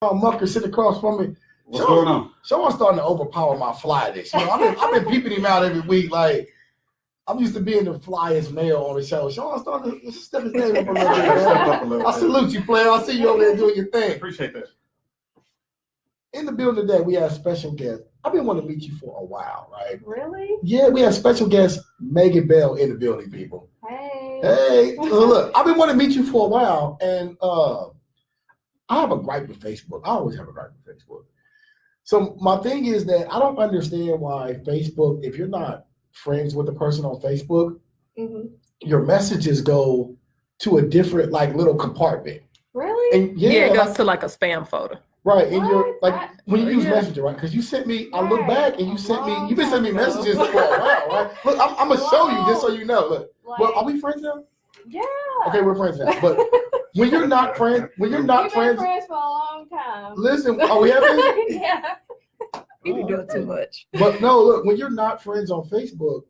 Mucker sitting across from me. What's going on? Sean's starting to overpower my flyness. You know, I've been peeping him out every week. Like, I'm used to being the flyest male on the show. Sean's starting to step his name up a little bit. Step up a little I bit. salute you, player. I see you over there doing your thing. Appreciate that. In the building today, we have a special guest. I've been wanting to meet you for a while, right? Really? Yeah, we have special guest Megan Bell in the building, people. Hey. Hey, so look, I've been wanting to meet you for a while, and I have a gripe with Facebook. I always have a gripe with Facebook. So my thing is that I don't understand why Facebook, if you're not friends with the person on Facebook, your messages go to a different like little compartment. Really? And Yeah, it goes to like a spam folder. Right, and you're What? like when you use Yeah. Messenger, right? Because you sent me, I look Right. back and you sent me, you've been sending me messages for a while, right? Look, I'm gonna show you just so you know. Look, well, are we friends now? Yeah. Okay, we're friends now. But when you're not friends, We've been friends for a long time. listen, are we having? Yeah. You be doing too much. But no, look, when you're not friends on Facebook,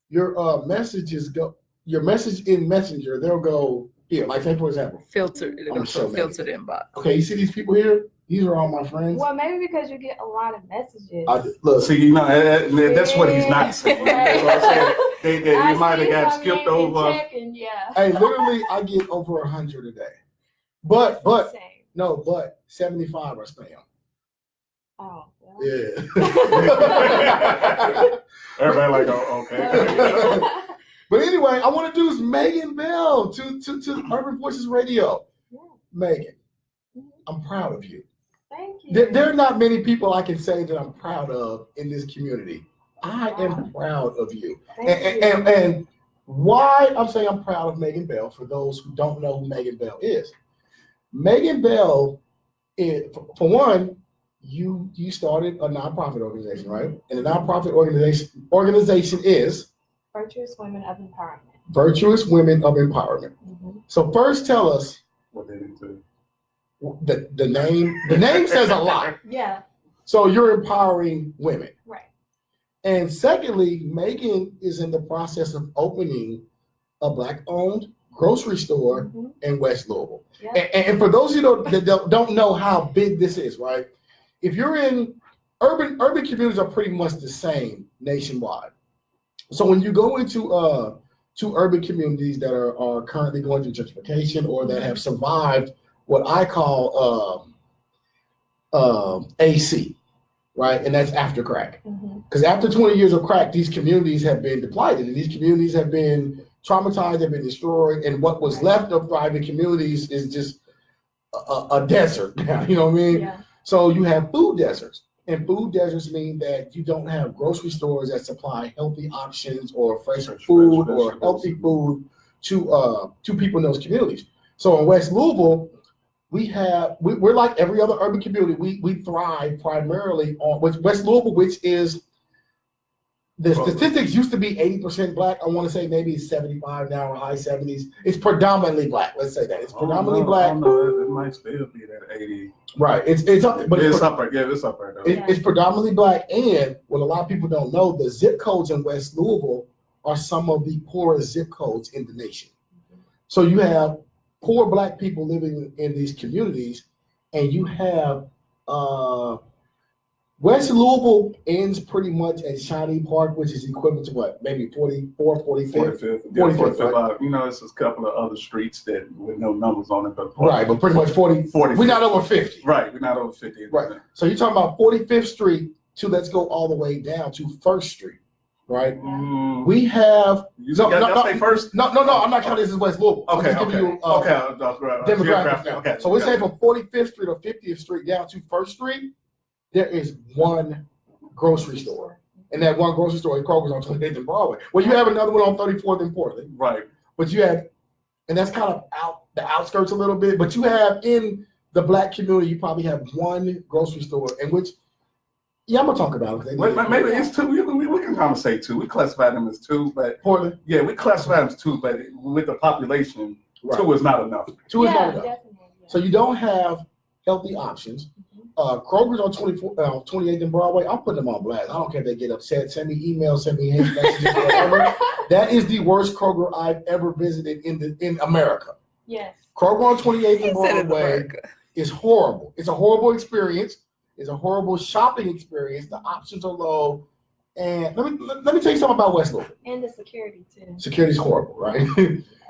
your messages go, your message in Messenger, they'll go here. Like, say for example, Filtered. It'll I'm go so to a filtered inbox. okay, you see these people here? These are all my friends. Well, maybe because you get a lot of messages. Look, See, you know, that's what he's not saying. That's what I'm saying. They might have got skipped over. Yeah. hey, literally, I get over 100 a day. But That's insane. no, but 75 are spam. Oh. Well. Yeah. Everybody like, oh, okay. But anyway, I want to introduce Megan Bell to Urban Voices Radio. Yeah. Megan, Mhm. I'm proud of you. Thank you. There are not many people I can say that I'm proud of in this community. I am proud of you. Thank you. And why I'm saying I'm proud of Megan Bell, for those who don't know who Megan Bell is. Megan Bell, for one, you started a nonprofit organization, right? And the nonprofit organization is Virtuous Women of Empowerment. Virtuous Women of Empowerment. So first tell us What they do too. the name. The name says a lot. Yeah. So you're empowering women. Right. And secondly, Megan is in the process of opening a Black-owned grocery store in West Louisville. Yeah. And for those of you that don't know how big this is, right? If you're in urban communities are pretty much the same nationwide. So when you go into to urban communities that are currently going through gentrification or that have survived what I call AC, right? And that's after crack. Because after 20 years of crack, these communities have been depleted and these communities have been traumatized, have been destroyed. And what was left of thriving communities is just a desert now, you know what I mean? Yeah. So you have food deserts. And food deserts mean that you don't have grocery stores that supply healthy options or fresh food or healthy food to people in those communities. So in West Louisville, we're like every other urban community. We thrive primarily on West Louisville, which is the statistics used to be 80% Black. I want to say maybe it's 75 now or high 70s. It's predominantly Black. Let's say that it's predominantly Black. It might still be that 80. Right. It's up, but it's up right. Yeah, it's up right there. It's predominantly Black, and what a lot of people don't know, the zip codes in West Louisville are some of the poorest zip codes in the nation. So you have poor Black people living in these communities, and you have West Louisville ends pretty much at Shawnee Park, which is equivalent to what, maybe 44th, 45th? 45th. Right? You know, it's a couple of other streets that with no numbers on it, but Right, but pretty much 40. We're not over 50. Right, we're not over 50. Right. So you're talking about 45th Street to let's go all the way down to First Street, right? We have say first. No, I'm not counting this as West Louisville. Okay, I'm just giving you, demographics now. Okay. So we say from 45th Street or 50th Street down to First Street, there is one grocery store. And that one grocery store is Kroger's on 28th and Broadway. Well, you have another one on 34th and Portland. Right. But you have, and that's kind of the outskirts a little bit, but you have in the Black community, you probably have one grocery store in which, I'm going to talk about it. Maybe it's two. We can kind of say two. We classify them as two, but Portland? Yeah, we classify them as two, but with the population, two is not enough. Two is not enough. Definitely. So you don't have healthy options. Kroger's on 28th and Broadway. I'm putting them on blast. I don't care if they get upset. Send me emails, send me hate messages, whatever. That is the worst Kroger I've ever visited in America. Yes. Kroger on 28th and Broadway is horrible. It's a horrible experience. It's a horrible shopping experience. The options are low. And let me tell you something about West Louisville. And the security too. Security's horrible, right?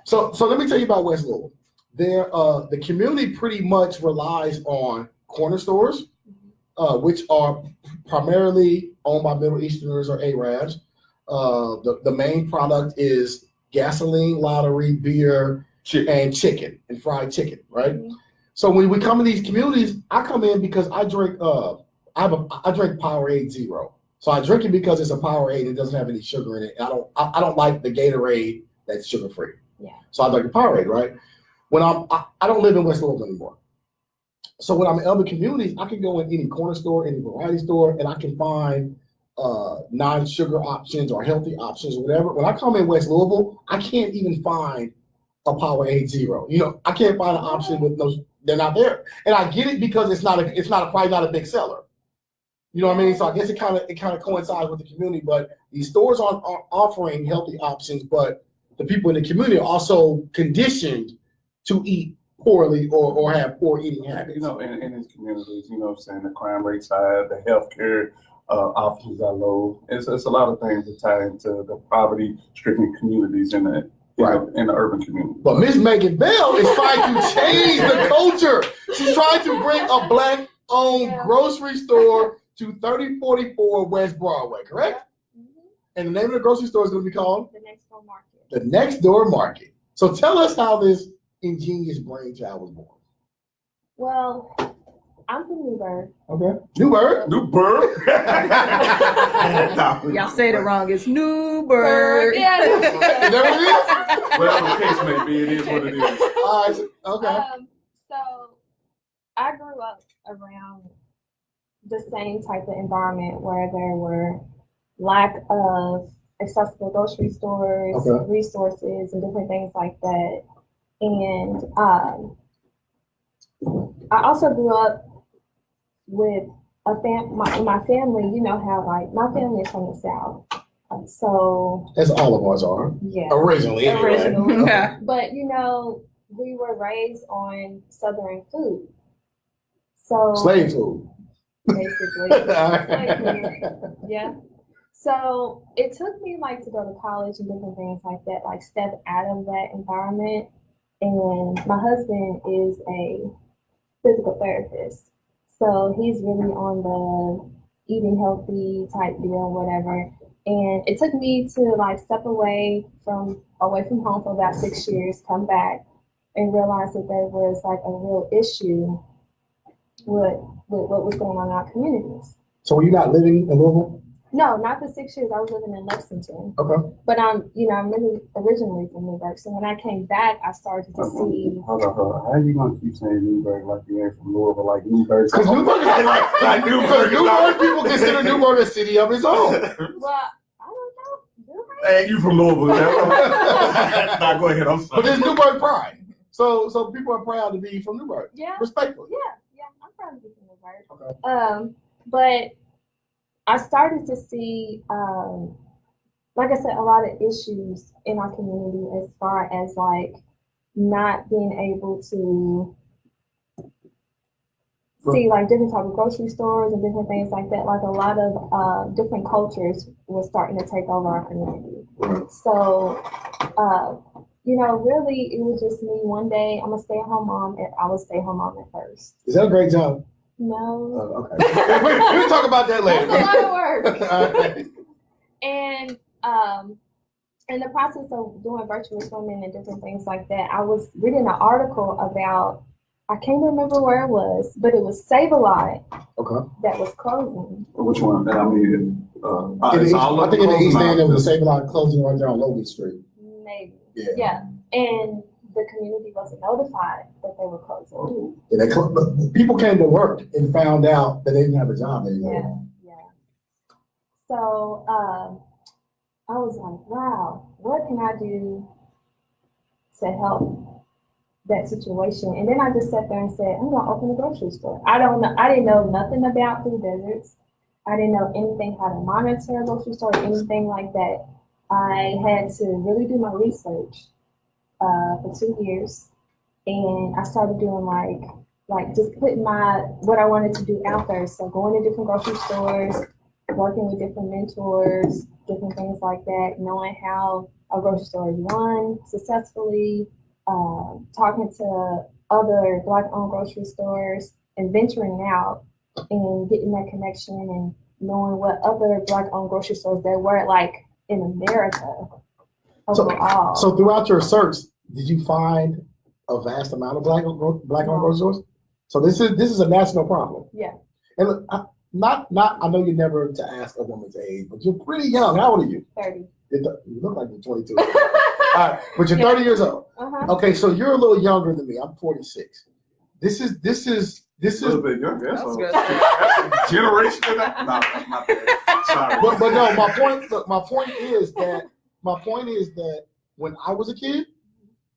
so let me tell you about West Louisville. The community pretty much relies on corner stores, which are primarily owned by Middle Easterners or Arabs. The main product is gasoline, lottery, beer, and chicken and fried chicken, right? Mm-hmm. So when we come in these communities, I come in because I drink I drink Powerade Zero. So I drink it because it's a Powerade. It doesn't have any sugar in it. I don't like the Gatorade that's sugar free. Yeah. So I like the Powerade, right? When I don't live in West Louisville anymore. So when I'm in other communities, I can go in any corner store, any variety store, and I can find non-sugar options or healthy options or whatever. When I come in West Louisville, I can't even find a Powerade Zero. I can't find an option with those. They're not there, and I get it because it's probably not a big seller. You know what I mean? So I guess it kind of coincides with the community. But these stores aren't offering healthy options, but the people in the community are also conditioned to eat poorly or have poor eating habits. In these communities, what I'm saying, the crime rate's high, the healthcare options are low. It's a lot of things that tie into the poverty-stricken communities in the urban community. But Miss Megan Bell is trying to change the culture. She's trying to bring a Black-owned grocery store to 3044 West Broadway, correct? Mm-hmm. And the name of the grocery store is going to be called? The Next Door Market. The Next Door Market. So tell us how this ingenious brainchild was born. Well, I'm from Newburgh. Okay. Newburgh? Y'all said it wrong. It's Newburgh. Yeah. Is that what it is? Whatever the case may be, it is what it is. All right. Okay. So I grew up around the same type of environment where there were lack of accessible grocery stores, resources, and different things like that. And I also grew up with my family. You know how my family is from the South, so as all of us are. Yeah. Originally. Originally. Yeah. But we were raised on Southern food, so Slave food. basically. Slave food. Yeah. So it took me to go to college and different things like that, step out of that environment. And my husband is a physical therapist. So he's really on the eating healthy type deal, whatever. And it took me to step away from home for about 6 years, come back and realize that there was a real issue with what was going on in our communities. So were you not living in Louisville? No, not for 6 years. I was living in Lexington. Okay. But I'm really originally from Newburgh. So when I came back, I started to see. Hold on. How are you gonna keep saying Newburgh like you ain't from Louisville, like Newburgh? Because Newburgh is like Newburgh. Newburgh people consider Newburgh a city of its own. Well, I don't know. Hey, you from Louisville? Nah, go ahead. I'm sorry. But there's Newburgh pride. So people are proud to be from Newburgh. Yeah. Respectfully. Yeah. I'm proud to be from Newburgh. Okay. But I started to see, like I said, a lot of issues in our community as far as not being able to see different type of grocery stores and different things like that. A lot of different cultures were starting to take over our community. So, really it was just me one day. I'm a stay-at-home mom, and I was stay-at-home mom at first. Is that a great job? No. Okay. We'll talk about that later. That's a lot of work. Right. And in the process of doing virtual swimming and different things like that, I was reading an article about, I can't remember where it was, but it was Save-A-Lot that was closing. Which one? I mean, I think in the East End there was a Save-A-Lot closing right there on Logan Street. Maybe. Yeah. And the community wasn't notified that they were closing. Yeah, people came to work and found out that they didn't have a job anymore. Yeah. So I was like, wow, what can I do to help that situation? And then I just sat there and said, I'm gonna open a grocery store. I didn't know nothing about food deserts. I didn't know anything how to monitor a grocery store or anything like that. I had to really do my research for 2 years. And I started doing like just putting what I wanted to do out there. So going to different grocery stores, working with different mentors, different things like that, knowing how a grocery store is run successfully, talking to other Black-owned grocery stores and venturing out and getting that connection and knowing what other Black-owned grocery stores there were like in America overall. So throughout your search, did you find a vast amount of Black-owned grocery stores? So this is a national problem. Yeah. And look, I know you're never to ask a woman's age, but you're pretty young. How old are you? 30. You look like you're 22. All right, but you're 30 years old. Uh-huh. Okay, so you're a little younger than me. I'm 46. This is A little bit younger. That's good. That's a generation of that. No, not that. Sorry. but no, my point is that when I was a kid,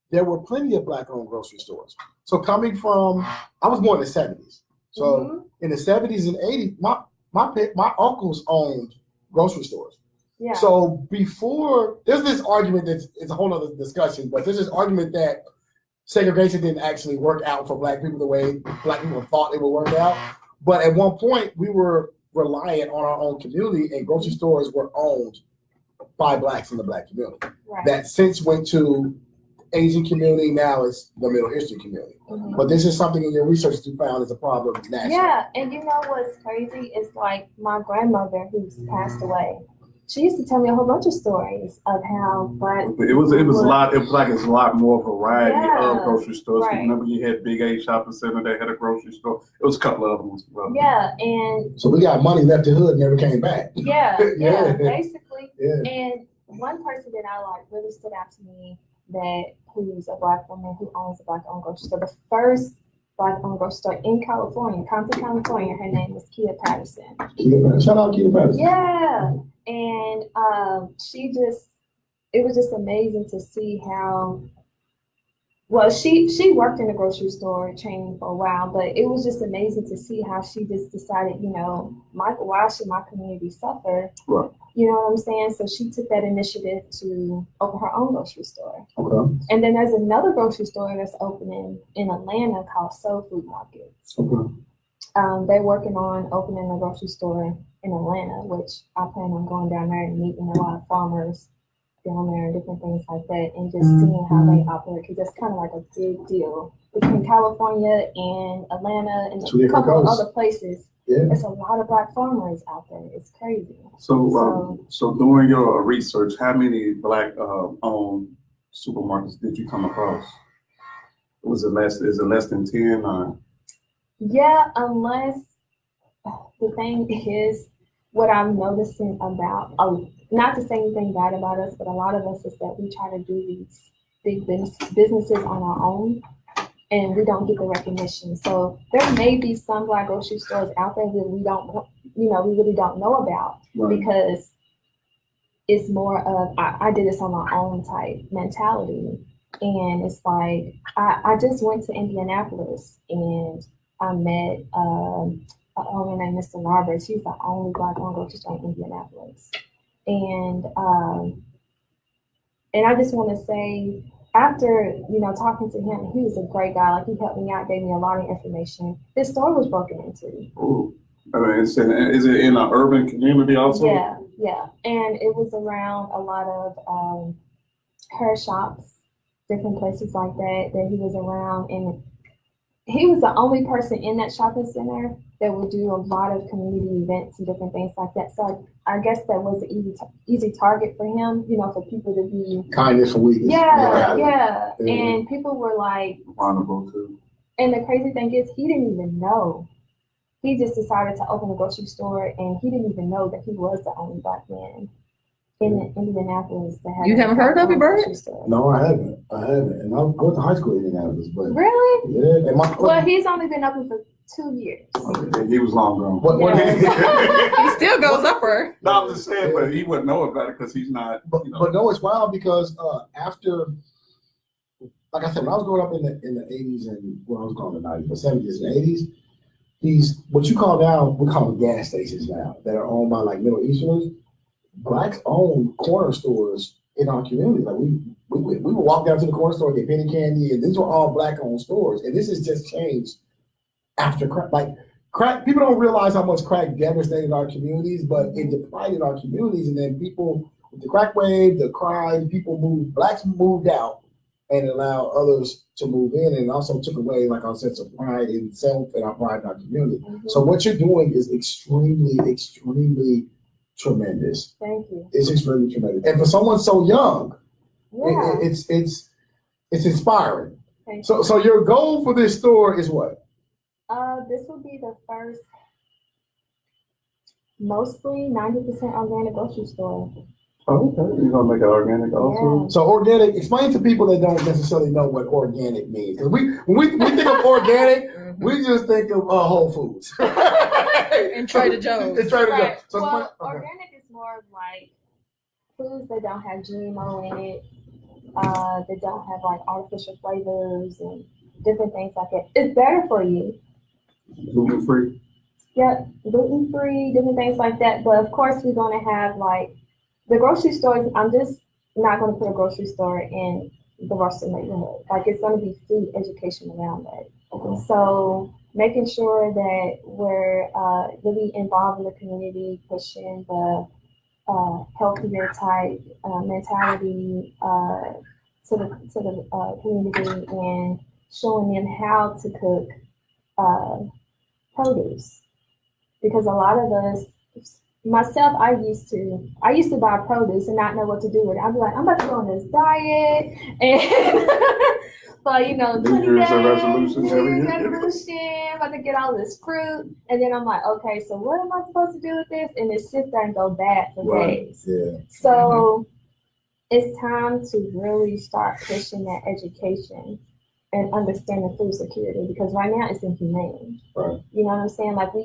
there were plenty of Black-owned grocery stores. So coming from, I was born in the 70s. So in the 70s and 80s, my uncles owned grocery stores. Yeah. So before, there's this argument it's a whole other discussion, but there's this argument that segregation didn't actually work out for Black people the way Black people thought it would work out. But at one point, we were reliant on our own community, and grocery stores were owned by Blacks in the Black community. Right. That since went to Asian community, now it's the Middle Eastern community. Mhm. But this is something in your research that you found is a problem nationally. Yeah, and you know what's crazy is like my grandmother who's passed away. She used to tell me a whole bunch of stories of how Black. It was a lot. It was like it's a lot more variety Yeah, of grocery stores. right. Remember, you had Big A Shopping Center. They had a grocery store. It was a couple of other ones. Well, Yeah, and So we got money left the hood, never came back. yeah, Yeah. basically. Yeah. And one person that I like really stood out to me who's a Black woman who owns a Black-owned grocery store. The first Black-owned grocery store in California, Compton, California. Her name is Kia Patterson. Shout out Kia Patterson. Yeah, and it was just amazing to see how. Well, she worked in the grocery store chain for a while, but it was just amazing to see how she just decided, why should my community suffer? Right. You know what I'm saying? So she took that initiative to open her own grocery store. Okay. And then there's another grocery store that's opening in Atlanta called Soul Food Markets. Okay. They're working on opening a grocery store in Atlanta, which I plan on going down there and meeting a lot of farmers down there and different things like that, and just seeing how they operate, because that's kind of like a big deal between California and Atlanta and a couple of other places. Yeah. There's a lot of Black farmers out there. It's crazy. So doing your research, how many Black owned supermarkets did you come across? Is it less than 10? Or? Yeah, unless the thing is, what I'm noticing about, not to say anything bad about us, but a lot of us is that we try to do these big businesses on our own, and we don't get the recognition. So there may be some Black grocery stores out there that we don't, we really don't know about, Right. because it's more of, I did this on my own type mentality. And it's like, I just went to Indianapolis and I met a owner named Mr. Roberts. He's the only Black owned grocery store in Indianapolis. And I just want to say, after, talking to him, he was a great guy. Like, he helped me out, gave me a lot of information. His store was broken into. Ooh. I mean, is it in an urban community also? Yeah. And it was around a lot of hair shops, different places like that he was around. And he was the only person in that shopping center that would do a lot of community events and different things like that. So I guess that was an easy target for him, for people to be. Kindness for weakness. Yeah. And people were like. Vulnerable too. And the crazy thing is, he didn't even know. He just decided to open a grocery store, and he didn't even know that he was the only Black man in Indianapolis that had. You haven't heard of it, Bert? No, I haven't. And I went to high school in Indianapolis, but Really? yeah. And Well, he's only been open for 2 years. Okay, he was long gone. He still goes upward. No, I'm just saying, but he wouldn't know about it because he's not. But no, it's wild because after, like I said, when I was growing up in the 80s and I was growing in the 90s, but 70s and 80s, these what you call now, we call them gas stations now, that are owned by like Middle Easterners. Blacks own corner stores in our community. Like we would walk down to the corner store, get penny candy, and these were all Black owned stores. And this has just changed after crack. Like crack, people don't realize how much crack devastated our communities, but it depleted our communities. And then people, with the crack wave, the crime, blacks moved out and allowed others to move in, and also took away like our sense of pride in self and our pride in our community. So what you're doing is extremely, extremely tremendous. Thank you. It's extremely tremendous. And for someone so young, it's inspiring. So your goal for this store is what? This will be the first mostly 90% organic grocery store. Oh, okay. You're gonna make it organic also? So organic, explain to people that don't necessarily know what organic means. Because when we think of organic, we just think of Whole Foods. And Trader Joe's. And Trader Right. Joe's. So Well, organic is more of like foods that don't have GMO in it, that don't have like artificial flavors and different things like that. It's better for you. Gluten free. Yeah, gluten free, different things like that. But of course, we're going to have like the grocery stores. I'm just not going to put a grocery store in the Russell neighborhood. Like it's going to be food education around that. So making sure that we're really involved in the community, pushing the healthier type mentality to the community and showing them how to cook produce. Because a lot of us, myself, I used to buy produce and not know what to do with it. I'd be like, I'm about to go on this diet and but you know, 20 New Year's days, resolution, New Year's resolution, about to get all this fruit. And then I'm like, okay, so what am I supposed to do with this? And it sit there and go bad for days. Yeah. So it's time to really start pushing that education and understanding food security, because right now it's inhumane. Right. You know what I'm saying? Like I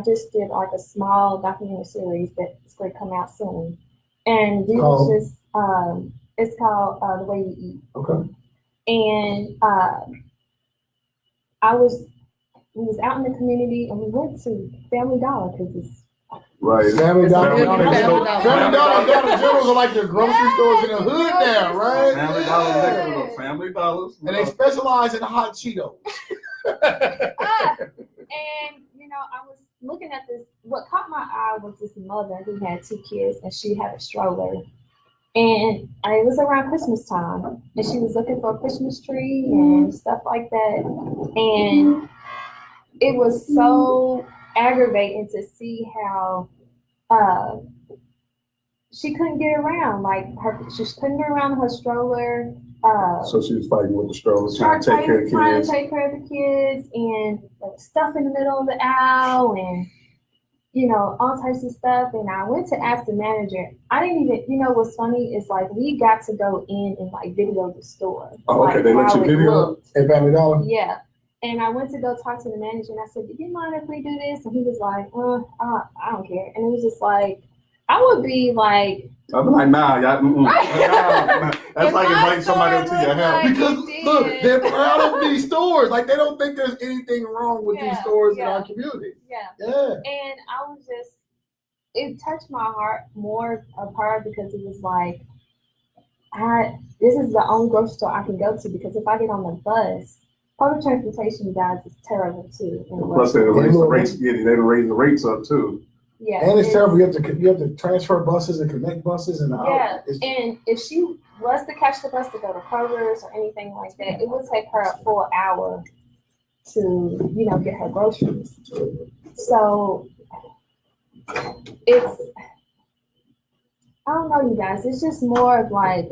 just did like a small documentary series that's going to come out soon, and we was just it's called The Way We Eat. Okay. And we was out in the community and we went to Family Dollar because it's Right. Family Dollar. Family Family Dollar generals are like your grocery stores in the hood now, right? Family Dollars next to the Family Dollars. And they specialize in hot Cheetos. And you know, I was looking at this. What caught my eye was this mother who had 2 kids and she had a stroller. And it was around Christmas time, and she was looking for a Christmas tree and stuff like that. And it was so aggravating to see how she couldn't get around. Like she couldn't get around her stroller. So she was fighting with the stroller, trying to take care of the Trying kids. to take care of the kids, and there was stuff in the middle of the aisle, and you know, all types of stuff. And I went to ask the manager. I didn't even, you know, what's funny is like we got to go in and like video the store. Oh, okay, like, they let how you it video? looked. At Family Dollar? Yeah. And I went to go talk to the manager and I said, do you mind if we do this? And he was like, I don't care. And it was just like, I would be like, I'd be like, nah, y'all, Right. That's If like my inviting somebody store into your looked house. like- Because They look, did. they're proud of these stores. Like they don't think there's anything wrong with these stores in Yeah. our community. yeah. Yeah. And I was just, it touched my heart more of her because it was like, this is the only grocery store I can go to, because if I get on the bus, public transportation, you guys, is terrible too. Plus, they raise the rates. Yeah, they raise the rates up too. Yeah, And it's terrible. You have to transfer buses and connect buses and Yeah, it's, and if she was to catch the bus to go to Kroger's or anything like that, it would take her a full hour to, you know, get her groceries. So it's, I don't know, you guys. It's just more of like,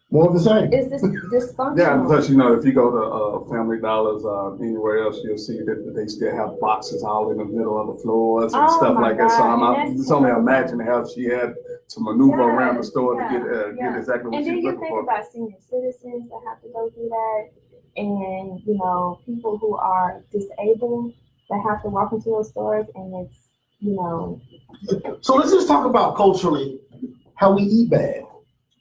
more of the same. it's this dysfunctional. Yeah, plus, you know, if you go to Family Dollars, anywhere else, you'll see that they still have boxes all in the middle of the floors and Oh stuff my like that. So God, and it's that's only terrible. imagine how she had to maneuver around the store Yes, to get exactly what And she's then you looking think for. about senior citizens that have to go through that, and you know, people who are disabled that have to walk into those stores, and it's, you know. So let's just talk about culturally how we eat bad.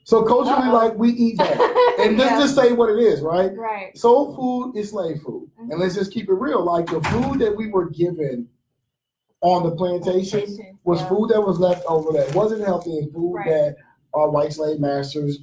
So culturally, like we eat bad, and let's just say what it is, right? Right. Soul food is slave food, and let's just keep it real. Like the food that we were given on the plantation was food that was left over that wasn't healthy, and food Right. that our white slave masters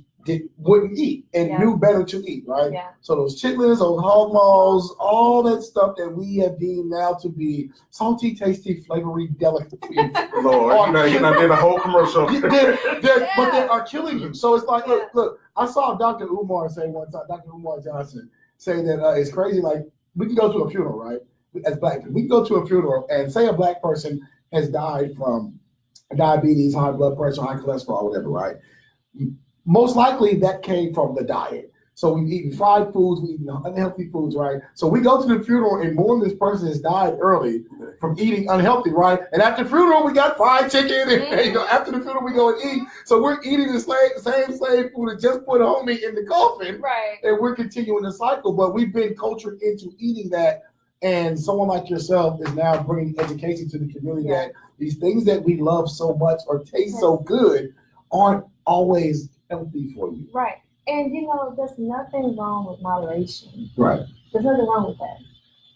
wouldn't eat and Yeah. knew better to eat, right? Yeah. So those chitlins, those hog maws, all that stuff that we have deemed now to be salty, tasty, flavory delicacies. Lord, you know, did a whole commercial. But they are killing you. So it's like, Yeah. look, I saw Dr. Umar say one time, Dr. Umar Johnson say that it's crazy. Like, we can go to a funeral, right? As black people, we can go to a funeral and say a black person has died from diabetes, high blood pressure, high cholesterol, whatever, right? Most likely that came from the diet. So we've eaten fried foods, we've eaten unhealthy foods, right? So we go to the funeral and mourn this person has died early from eating unhealthy, right? And after the funeral, we got fried chicken, and you know, after the funeral, we go and eat. So we're eating the same slave food that just put homie in the coffin, Right. and we're continuing the cycle. But we've been cultured into eating that, and someone like yourself is now bringing education to the community that these things that we love so much or taste so good aren't always healthy for you. Right. And you know, there's nothing wrong with moderation. Right. There's nothing wrong with that.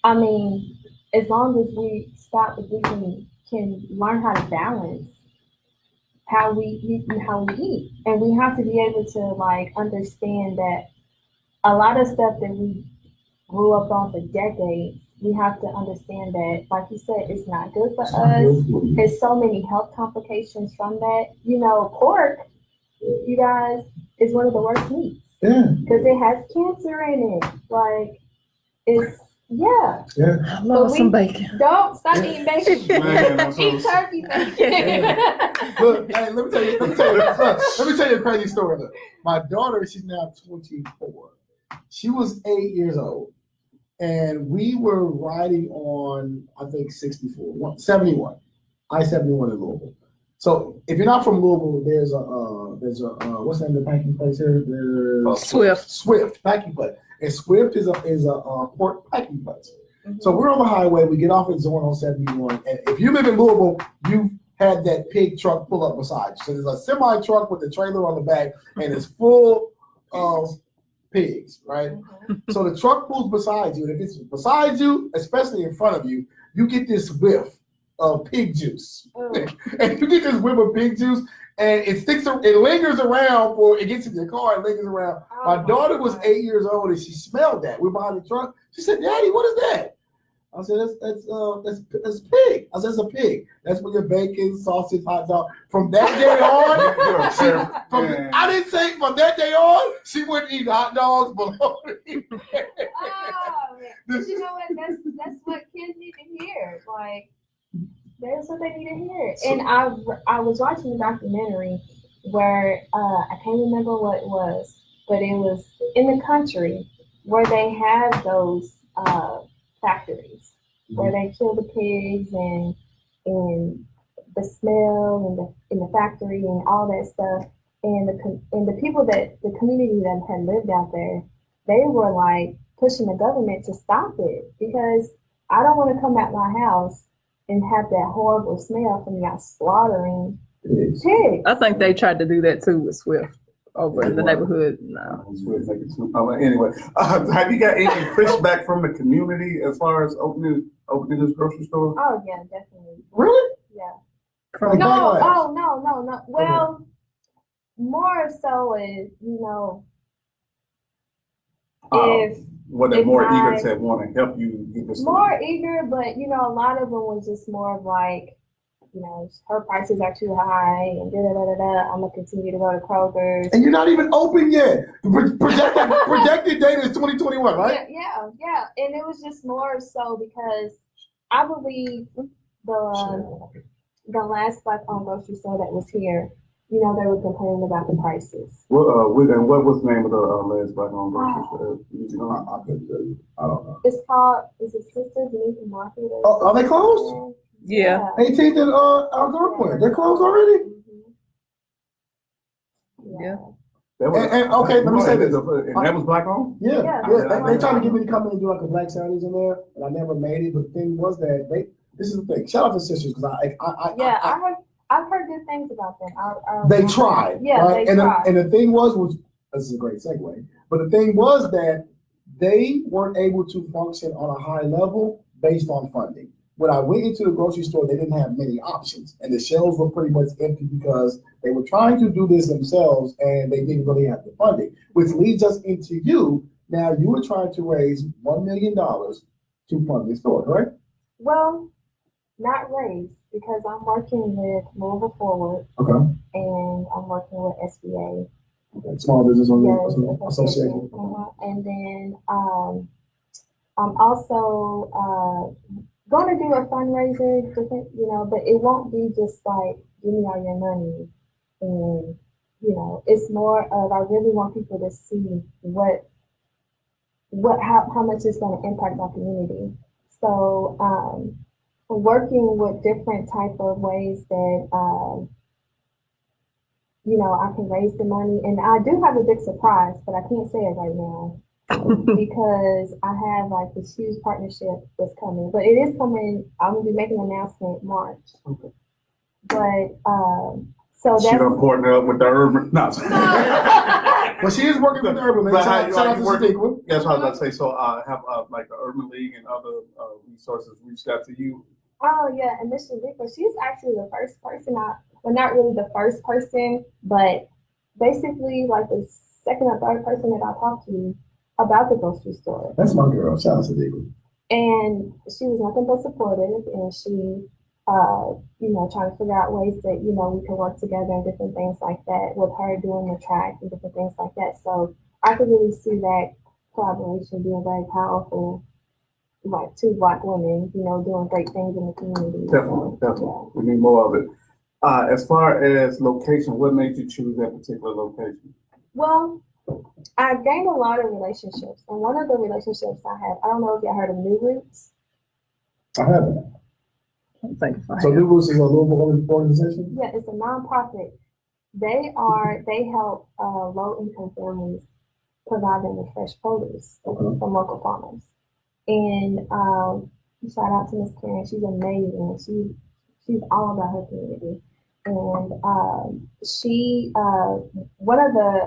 I mean, as long as we can learn how to balance how we eat and how we eat. And we have to be able to like understand that a lot of stuff that we grew up on for decades, we have to understand that, like you said, it's not good for us. There's so many health complications from that. You know, pork, you guys, is one of the worst meats. Yeah. Because it has cancer in it. Like, it's, yeah. I love some bacon. Don't stop eating bacon. Man, Eat turkey bacon. Look, hey, let me tell you a crazy story. Look, my daughter, she's now 24. She was 8 years old, and we were riding on, I think, 71, I-71 in Louisville. So if you're not from Louisville, there's a what's the name of the packing place here? There's Swift packing place, and Swift is a pork packing place. Mm-hmm. So we're on the highway. We get off at Zone on 71, and if you live in Louisville, you've had that pig truck pull up beside you. So there's a semi truck with the trailer on the back, and it's full of pigs, right? Mm-hmm. So the truck pulls beside you, and if it's beside you, especially in front of you, you get this whiff of pig juice. And you get this whiff of pig juice, and it lingers around for it gets in your car and lingers around. Oh, my daughter was 8 years old, and she smelled that. We're behind the truck. She said, "Daddy, what is that?" I said, "That's pig." I said, "It's a pig. That's for your bacon, sausage, hot dog." From that day on, I didn't say from that day on, she wouldn't eat hot dogs, bologna. Oh, man. But you know what? That's what kids need to hear. Like, that's what they need to hear. And I was watching a documentary where I can't remember what it was, but it was in the country where they have those factories where they kill the pigs and the smell and the factory and all that stuff. And the people the community that had lived out there, they were like pushing the government to stop it because I don't want to come out my house and have that horrible smell from y'all slaughtering pigs. I think they tried to do that too with Swift over in the neighborhood. No. Anyway, have you got any pushback from the community as far as opening this grocery store? Oh yeah, definitely. Really? Yeah. From No. backlash? Oh no. Well, more so is if Were they if more I- eager to want to help you get this? more eager, but a lot of them was just more of like, her prices are too high and I'm gonna continue to go to Kroger's. And you're not even open yet. Projected date is 2021, right? Yeah. And it was just more so because I believe the last black-owned grocery store that was here, they were complaining about the prices. And what was the name of the last black-owned grocery store? I couldn't tell you. I don't know. It's called, is it Sister Denise Market? Oh, are they closed? Yeah. 18th and Outdoor Point. They're closed already? Yeah. And okay, let me say this. And that was black-owned? Yeah. Yeah. They tried to get me to come in and do like a Black Saturdays in there, and I never made it. But the thing was that this is the thing. Shout out to sisters because I've heard good things about them. They tried. Yeah, right? they tried. And the thing was this is a great segue. But the thing was that they weren't able to function on a high level based on funding. when I went into the grocery store, they didn't have many options, and the shelves were pretty much empty because they were trying to do this themselves, and they didn't really have the funding. Which leads us into you. Now you were trying to raise $1 million to fund the store, correct? Well, not raised because I'm working with Louisville Forward Okay. and I'm working with SBA. Okay. Small Business Yes, Association. And then I'm also going to do a fundraiser, different, but it won't be just like, give me all your money. And, it's more of, I really want people to see how much it's going to impact our community. So, working with different type of ways that, I can raise the money. And I do have a big surprise, but I can't say it right now because I have like this huge partnership that's coming. But it is coming. I'm going to be making an announcement in March. Okay. But, so She that's. done partnered up with the urban. No. Well, she is working with the Urban League. But Shout out to working? Shaniqua. That's what I was about to say. So, have like the Urban League and other resources reached out to you? Oh yeah, and Miss Shaniqua, she's actually the first person well, not really the first person, but basically like the second or third person that I talked to about the grocery store. That's my girl. Shout out to Shaniqua. And she was nothing but supportive, and she, trying to figure out ways that, we can work together and different things like that with her doing the track and different things like that. So I could really see that collaboration being very powerful, like two Black women, doing great things in the community. Definitely. Yeah. We need more of it. As far as location, what made you choose that particular location? Well, I gained a lot of relationships, and one of the relationships I have, I don't know if you heard of New Roots. I haven't. So New Roots is a Louisville organization? Yeah, it's a nonprofit. They help low-income families provide them with fresh produce from local farmers. And shout out to Miss Karen, she's amazing. She's all about her community. And she, one of the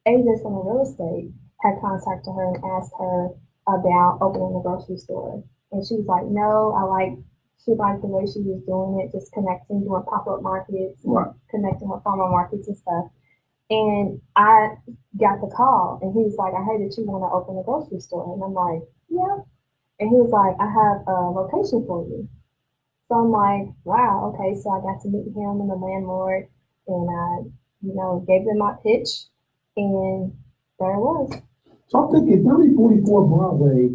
agents from the real estate had contacted her and asked her about opening a grocery store. And she was like, no, she liked the way she was doing it, just connecting, doing pop-up markets, Right. connecting with farmer markets and stuff. And I got the call, and he was like, I heard that you want to open a grocery store. And I'm like, yeah. And he was like, I have a location for you. So I'm like, wow, okay. So I got to meet him and the landlord, and I, gave them my pitch, and there it was. So I'm thinking 3044 Broadway.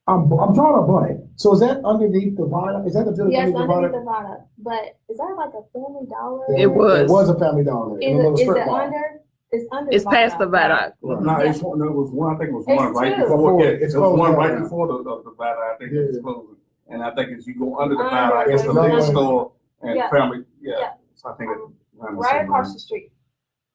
I'm drawing a blank. So is that underneath the viaduct? Is that the building? Yes, underneath underneath the viaduct. But is that like a Family Dollar? It was. It was a Family Dollar. Is it under? It's under. It's past the viaduct. Right. No, Yeah. it was one. I think it was It's one right two. before. It's It was one closed right down. before the viaduct. I think it was closing. And I think as you go under the Under, viaduct, it's the it's liquor under. store and Yeah. family. Yeah. Yeah. So I think it ran the Right same across line. the street.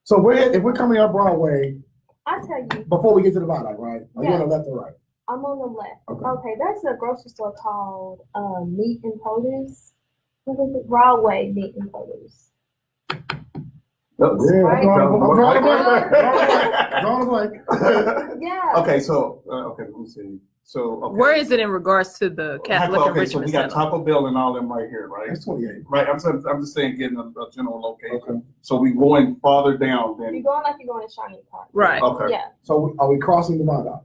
So if we're coming up Broadway, I tell you, before we get to the viaduct, right? Are you Yeah. on the left or right? I'm on the left. Okay. Okay, there's a grocery store called Meat and Produce. What is it? Broadway Meat and Produce. Yeah, Right. I'm drawing a blank. Right. Drawing a blank. Yeah. Okay, so let me see. So okay. Where is it in regards to the Catholic Okay, so Enrichment we got Center? Taco Bell and all them right here, right? That's 28. Right. I'm just saying, getting a general location. Okay. So we going farther down You're than. going like you're going to Shawnee Park. Right. Okay. Yeah. So are we crossing the viaduct?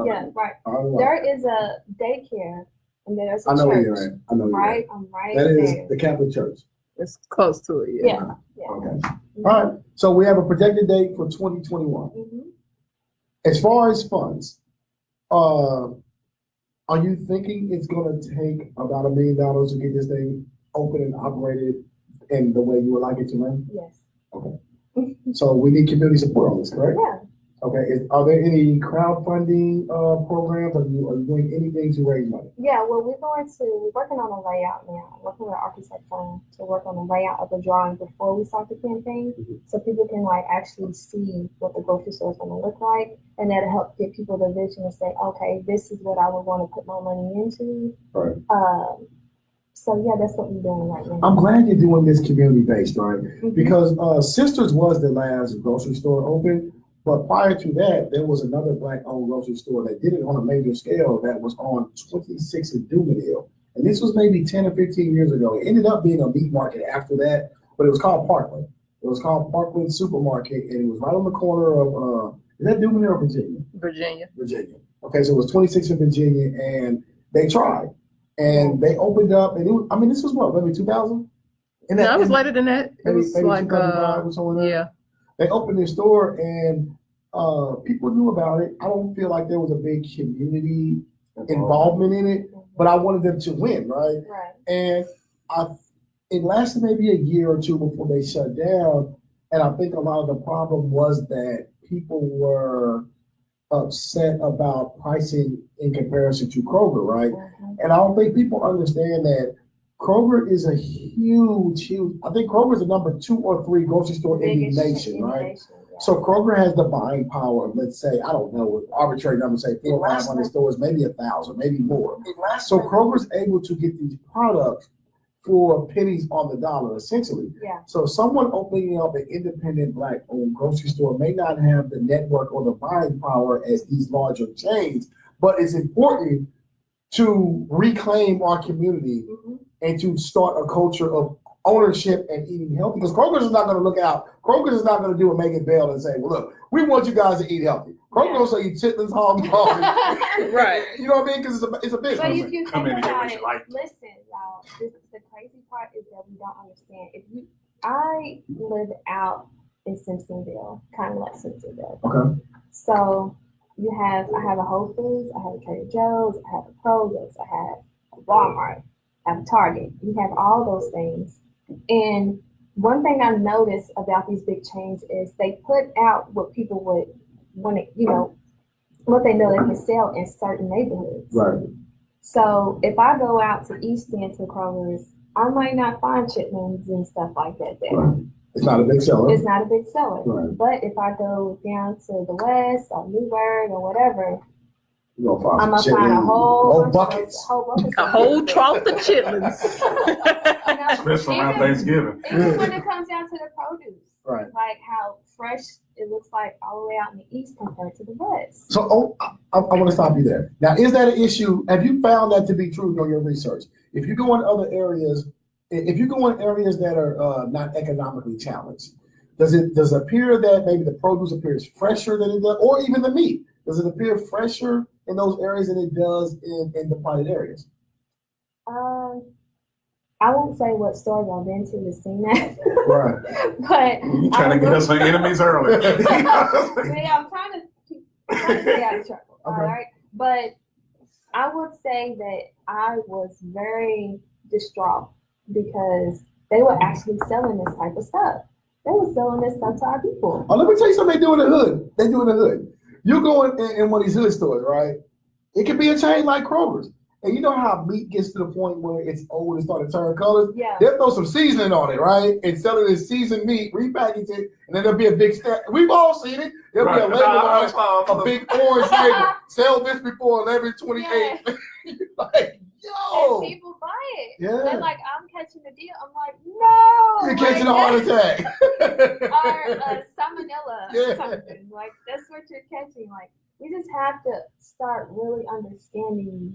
Yeah. Right. All right. There is a daycare, and there's a I know where church. you're at. I know where Right. you're I'm at. right That is there. the Catholic Church. It's close to it, yeah. Yeah. Yeah. Okay. All right. So we have a projected date for 2021. Mm-hmm. As far as funds, are you thinking it's going to take about $1 million to get this thing open and operated in the way you would like it to run? Yes. Okay. So we need community support on this, correct? Yeah. Okay. Are there any crowdfunding programs? Are you doing anything to raise money? Yeah, well, we're working on a layout now, working with an architect firm to work on the layout of the drawing before we start the campaign, so people can like actually see what the grocery store is going to look like, and that'll help get people the vision and say, okay, this is what I would want to put my money into. Right. So yeah, that's what we're doing right now. I'm glad you're doing this community based, right? Mhm. Because Sisters was the last grocery store open. But prior to that, there was another black-owned grocery store that did it on a major scale that was on 26 in Doomadale. And this was maybe 10 or 15 years ago. It ended up being a meat market after that, but it was called Parkland. It was called Parkland Supermarket, and it was right on the corner of, is that Doomadale or Virginia? Virginia. Virginia. Okay, so it was 26 in Virginia, and they tried. And they opened up, and it was, I mean, this was what, maybe 2000? No, it was later than that. It maybe, was maybe like, 2005 or something like that. yeah. They opened their store, and people knew about it. I don't feel like there was a big community involvement in it, but I wanted them to win, right? Right. And it lasted maybe a year or two before they shut down. And I think a lot of the problem was that people were upset about pricing in comparison to Kroger, right? Mhm. And I don't think people understand that Kroger is a huge, I think Kroger is the number 2 or 3 grocery store in the Biggest nation, in the right? nation, yeah. So Kroger has the buying power of, let's say, I don't know, with arbitrary numbers, say 400 or 500 stores, maybe 1,000, maybe more. So Kroger's able to get these products for pennies on the dollar, essentially. Yeah. So someone opening up an independent black-owned grocery store may not have the network or the buying power as these larger chains, but it's important to reclaim our community Mhm. and to start a culture of ownership and eating healthy. Because Kroger's is not going to look out. Kroger's is not going to do a Megan Bell and say, well, look, we want you guys to eat healthy. Kroger will say, eat chitlins, hog, coffee. Right. You know what I mean? Because it's a business. But if you Come think in and get about what it, you like. listen, y'all, the crazy part is that we don't understand. I live out in Simpsonville, kind of like Simpsonville. Okay. So I have a Whole Foods, I have a Trader Joe's, I have a Kroger's, I have a Walmart, I have a Target. You have all those things. And one thing I noticed about these big chains is they put out what people would want to, what they know they can sell in certain neighborhoods. Right. So if I go out to East End to Kroger's, I might not find chitlins and stuff like that there. Right. It's not a big seller. It's not a big seller. Right. But if I go down to the West or Newburgh or whatever, You're gonna find I'm gonna some find a chitlins, whole bunch buckets. A whole trough of chitlins. Especially around Thanksgiving. Even when it comes down to the produce, Right. like how fresh it looks like all the way out in the East compared to the West. So, I want to stop you there. Now, is that an issue? Have you found that to be true in your research? If you go in other areas, if you go in areas that are not economically challenged, does it appear that maybe the produce appears fresher than it does, or even the meat? Does it appear fresher in those areas than it does in the private areas? I won't say what stores I've been to seen that. Right. But You trying to get us some enemies early. yeah, I'm trying to stay out of trouble. All Okay. right. But I would say that I was very distraught because they were actually selling this type of stuff. They were selling this stuff to our people. Oh, let me tell you something they do in the hood. They do in the hood. You go in one of these hood stores, right? It could be a chain like Kroger's. And you know how meat gets to the point where it's old and starting to turn colors? Yeah. They'll throw some seasoning on it, right? And sell it as seasoned meat, repackage it, and then there'll be a big stack. We've all seen it. There'll be a label on it, a big orange label. Sell this before 11/28. Like, yo. And people buy it. Yeah. They're like, I'm catching a deal. I'm like, no. You're catching a heart attack. Or salmonella Yeah. or something. Like, that's what you're catching. Like, we just have to start really understanding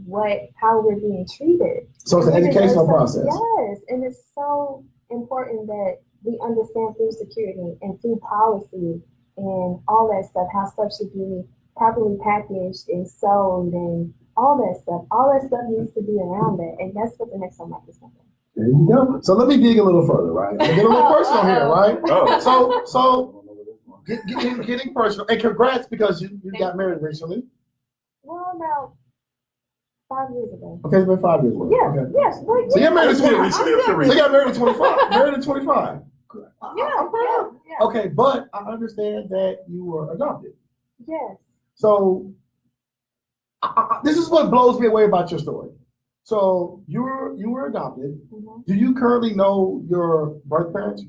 how we're being treated. So it's an educational process. Yes, and it's so important that we understand food security and food policy and all that stuff, how stuff should be properly packaged and sold and all that stuff. All that stuff needs to be around that, and that's what the next one is going to be. There you go. So let me dig a little further, right? I'm get a little personal here, right? Oh. So getting personal. And congrats because you got married recently. Well, about 5 years ago. Okay, it's been 5 years ago. Yeah, Okay. yes. Well, So you're married at Still 20. recent, So still you recent. got married at 25. Married at 25. I'm proud. yeah. Okay, but I understand that you were adopted. Yes. So this is what blows me away about your story. So you were adopted. Mhm. Do you currently know your birth parents?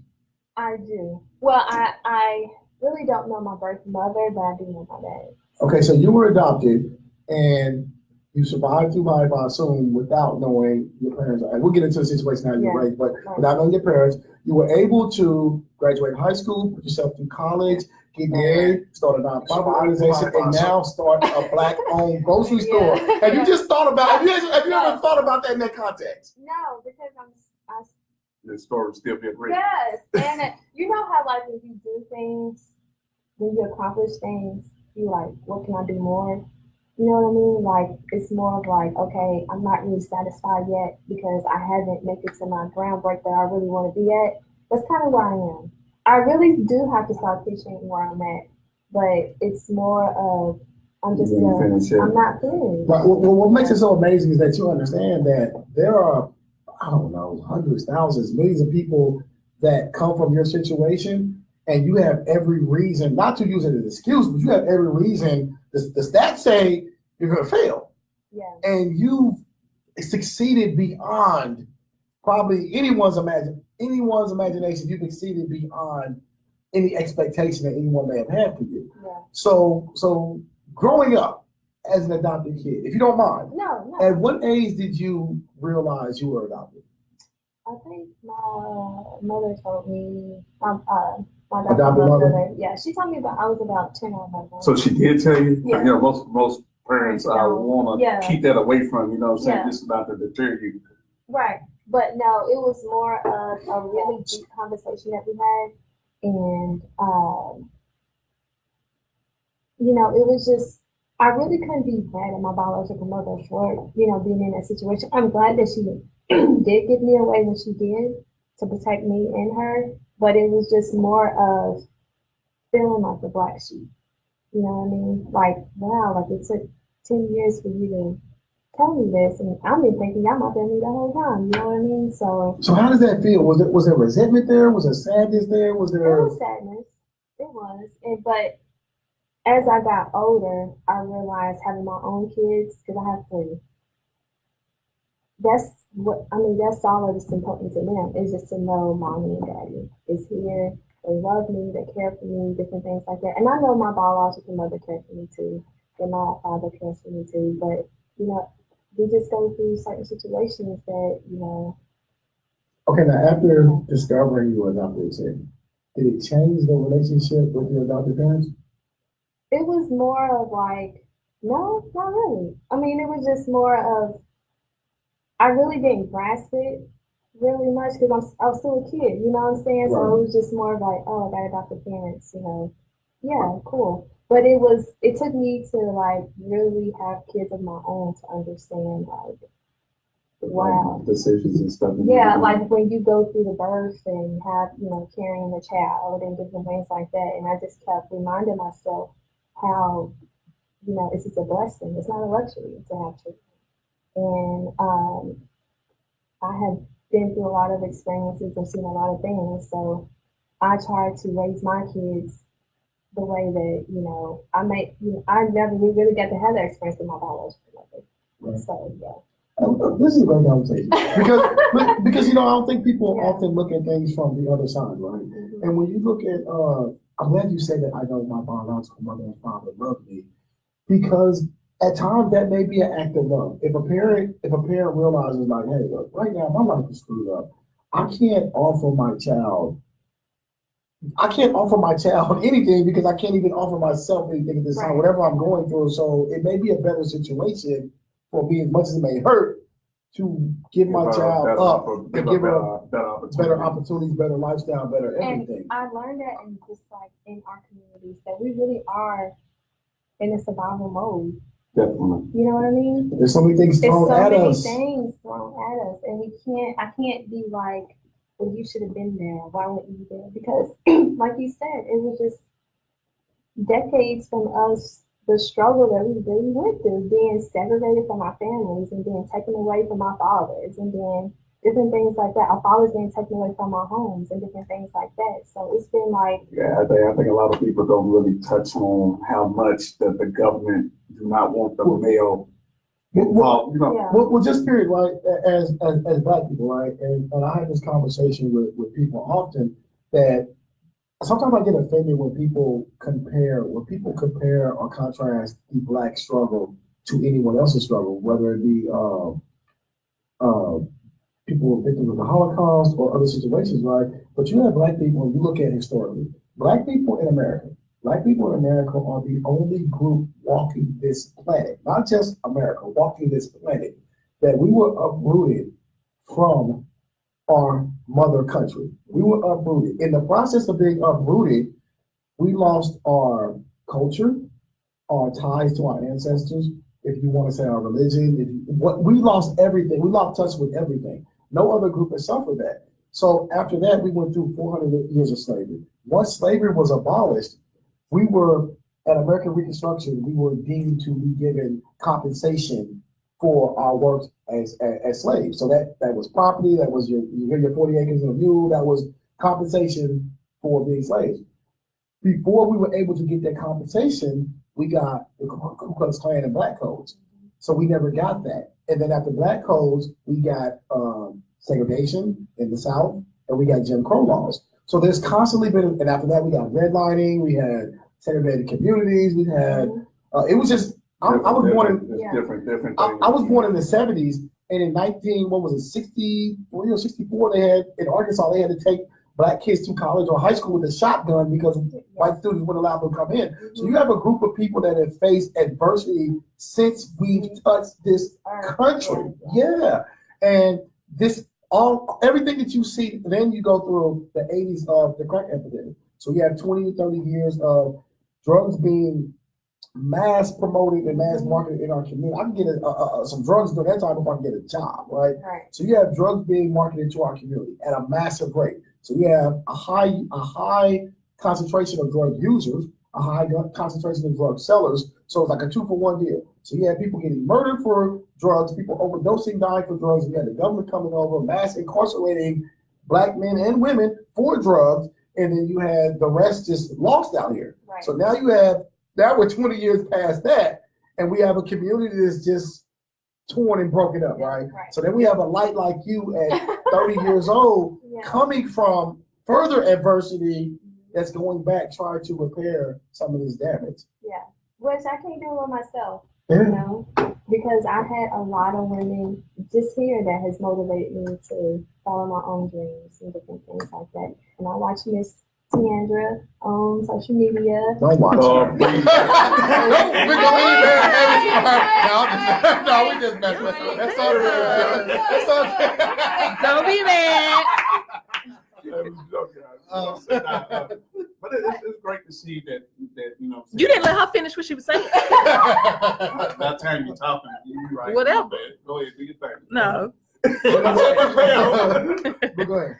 I do. Well, I really don't know my birth mother, but I do know my dad. Okay, so you were adopted and you survived through life, I assume, without knowing your parents. And we'll get into the situation how you were Yeah. raised, but Right. without knowing your parents, you were able to graduate high school, put yourself through college, get married, start a nonprofit organization, and now start a black-owned grocery store. Yeah. Have you just thought about? Have you ever thought about that in that context? No, because I The store is still being written. yes, and you know how like when you do things, when you accomplish things, you like, what can I do more? You know what I mean? Like it's more of like, okay, I'm not really satisfied yet because I haven't made it to my ground break that I really want to be at. That's kind of where I am. I really do have to start pitching where I'm at, but it's more of I'm just You didn't finish it. I'm not finished. But what makes it so amazing is that you understand that there are, I don't know, hundreds, thousands, millions of people that come from your situation, and you have every reason not to use it as an excuse, but you have every reason. The stats say you're going to fail, Yeah. and you've succeeded beyond probably anyone's imagination. You've exceeded beyond any expectation that anyone may have had for you. Yeah. So growing up as an adopted kid, if you don't mind, No. at what age did you realize you were adopted? I think my mother told me, my Adopted mother? yeah, she told me I was about 10 or 11. So she did tell you? Yeah. You know, most parents want to Yeah. keep that away from you. You know what I'm saying? Yeah. This is not to deter you. Right. But no, it was more of a really deep conversation that we had. And, you know, it was just, I really couldn't be mad at my biological mother for, you know, being in that situation. I'm glad that she did give me away when she did to protect me and her. But it was just more of feeling like the black sheep. You know what I mean? Like, wow, like it took 10 years for you to tell me this, and I've been thinking y'all my family the whole time. You know what I mean? So how does that feel? Was there resentment there? Was there sadness there? Was there? It was sadness. It was, but as I got older, I realized having my own kids, because I have 3. That's that's all that's important to them, is just to know mommy and daddy is here. They love me, they care for me, different things like that. And I know my biological mother cares for me too, and my father cares for me too. But you know, we just go through certain situations that, you know. Okay, now after discovering you were adopted, did it change the relationship with your adopted parents? It was more of like, no, not really. I mean, it was just more of, I really didn't grasp it really much because I was still a kid, you know what I'm saying? So it was just more of like, oh, I got adopted parents, you know. Yeah, cool. But it took me to like really have kids of my own to understand like, wow. Like decisions and stuff. Yeah, like when you go through the birth and have, you know, carrying the child and different things like that. And I just kept reminding myself how, you know, it's just a blessing. It's not a luxury to have children. And I have been through a lot of experiences and seen a lot of things. So I try to raise my kids the way that, you know, I never really got to have that experience with my biological mother. Right. So, yeah. This is a great conversation because you know, I don't think people often look at things from the other side, right? Mm-hmm. And when you look at, I'm glad you said that I know my biological mother and father love me, because at times that may be an act of love. If a parent realizes like, hey, look, right now my life is screwed up, I can't offer my child anything because I can't even offer myself anything at this time, whatever I'm going through. So it may be a better situation for me, as much as it may hurt, to give my child up and give her better opportunities, better lifestyle, better everything. And I learned that in just like in our communities that we really are in a survival mode. Definitely. You know what I mean? There's so many things thrown at us. And I can't be like, well, you should have been there. Why weren't you there? Because like you said, it was just decades from us, the struggle that we really went through, being segregated from our families and being taken away from our fathers and then different things like that. Our fathers being taken away from our homes and different things like that. So it's been like... Yeah, I think a lot of people don't really touch on how much that the government do not want the male involved, you know. Yeah. Well, just period, right? As Black people, right? And I have this conversation with people often that sometimes I get offended when people compare or contrast the Black struggle to anyone else's struggle, whether it be people who are victims of the Holocaust or other situations, right? But you have Black people, and you look at historically, Black people in America, Black people in America are the only group walking this planet, not just America, walking this planet, that we were uprooted from our mother country. We were uprooted. In the process of being uprooted, we lost our culture, our ties to our ancestors, if you want to say our religion, we lost everything. We lost touch with everything. No other group has suffered that. So after that, we went through 400 years of slavery. Once slavery was abolished, we were, at American Reconstruction, we were deemed to be given compensation for our work as slaves. So that was property, that was your 40 acres and a mule, that was compensation for being slaves. Before we were able to get that compensation, we got the Ku Klux Klan and Black codes. So we never got that. And then after Black codes, we got segregation in the South, and we got Jim Crow laws. So there's constantly been, and after that we got redlining, we had segregated communities, we had, it was just, I was born in, different I was born in the 70s, and in 63 or 64, they had, in Arkansas, they had to take Black kids to college or high school with a shotgun because white students wouldn't allow them to come in. So you have a group of people that have faced adversity since we've touched this country. Yeah. And everything that you see, then you go through the 80s of the crack epidemic. So you have 20 to 30 years of drugs being mass promoted and mass marketed in our community. I can get some drugs during that time before I can get a job, right? So you have drugs being marketed to our community at a massive rate. So you have a high concentration of drug users, a high concentration of drug sellers. So it's like a 2-for-1 deal. So you have people getting murdered for drugs, people overdosing, dying for drugs. You had the government coming over, mass incarcerating Black men and women for drugs, and then you had the rest just lost out here. So now we're 20 years past that, and we have a community that's just torn and broken up, right? So then we have a light like you at 30 years old coming from further adversity that's going back trying to repair some of this damage. Yeah, which I can't do it myself, you know, because I had a lot of women just here that has motivated me to follow my own dreams and different things like that. And I watch Miss Tiandra on social media. Don't watch her. We're gonna leave her. No, we just messing with her. That's all good. That's all good. Don't be mad. But it's great to see that you know. You didn't let her finish what she was saying. By the time you're talking, you right. Whatever. Go ahead, do your thing. No. Go ahead.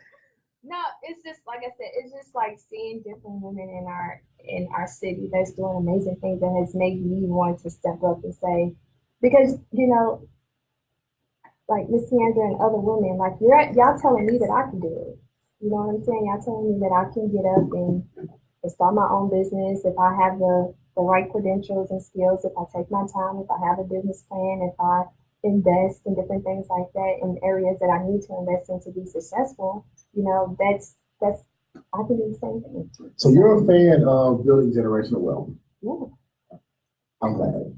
No, it's just like I said, it's just like seeing different women in our city that's doing amazing things that has made me want to step up and say, because you know, like Miss Sandra and other women, like y'all telling me that I can do it. You know what I'm saying? Y'all telling me that I can get up and start my own business if I have the right credentials and skills, if I take my time, if I have a business plan, if I invest in different things like that in areas that I need to invest in to be successful. You know, that's I can do the same thing. So you're a fan of building generational wealth. Yeah. I'm glad.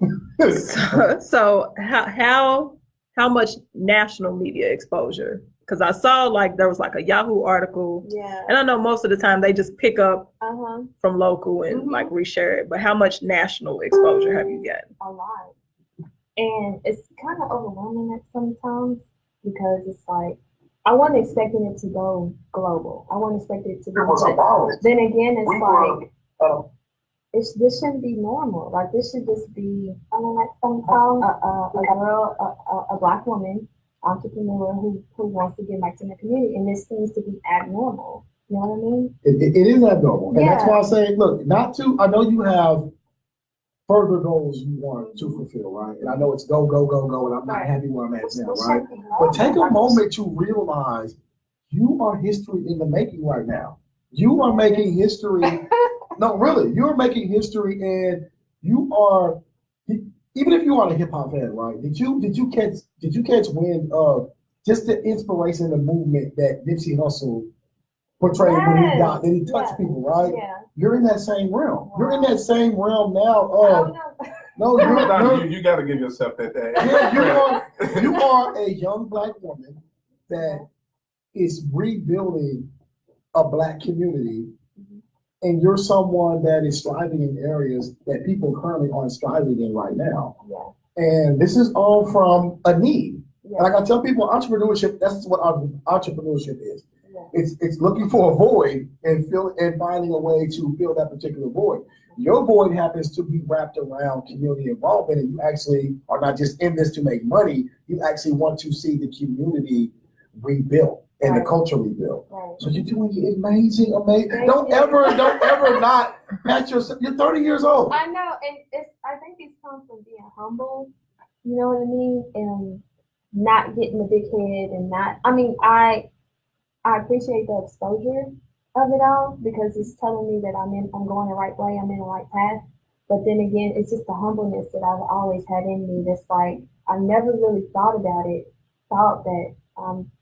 So how much national media exposure? Because I saw like there was like a Yahoo article. Yeah. And I know most of the time they just pick up from local and like Mm-hmm. reshare it. But how much national exposure have you gotten? A lot. And it's kind of overwhelming at sometimes because it's like I wasn't expecting it to go global. I wasn't expecting it to go. Then again, it's like this shouldn't be normal. Like this should just be like a Black woman entrepreneur who wants to give back to the community, and this seems to be abnormal. You know what I mean? It is abnormal, and that's why I say, look, I know you have further goals you want to fulfill, right? And I know it's go, and I'm not happy where I'm at now, right? But take a moment to realize you are history in the making right now. You are making history. No, really, you're making history, and you are. Even if you are a hip hop fan, right? Did you catch wind of just the inspiration, the movement that Nipsey Hussle portrayed when he touched people, right? Yeah. You're in that same realm. Wow. You're in that same realm now. You got to give yourself that. Yeah, you are a young Black woman that is rebuilding a Black community and you're someone that is striving in areas that people currently aren't striving in right now. Yeah. And this is all from a need. Yeah. Like I tell people, entrepreneurship, that's what entrepreneurship is. Yeah. It's looking for a void and finding a way to fill that particular void. Your void happens to be wrapped around community involvement, and you actually are not just in this to make money. You actually want to see the community rebuilt and the culture rebuilt. Right. So you're doing amazing. Thank Don't you. ever not pat yourself. You're 30 years old. I know, and I think it's come from being humble. You know what I mean? And not getting a big head, and not. I mean, I appreciate the exposure of it all because it's telling me that I'm going the right way. I'm in the right path. But then again, it's just the humbleness that I've always had in me. That's like I never really thought about it. Thought that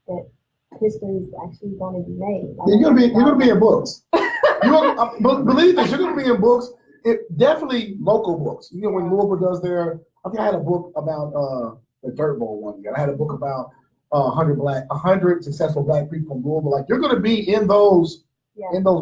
that history is actually going to be made. Like, You're gonna be in books. Believe this, you're gonna be in books. Definitely local books. You know, when Louisville does I think I had a book about the Dirt Bowl one year. I had a book about 100 successful Black people from Louisville. Like you're gonna be in those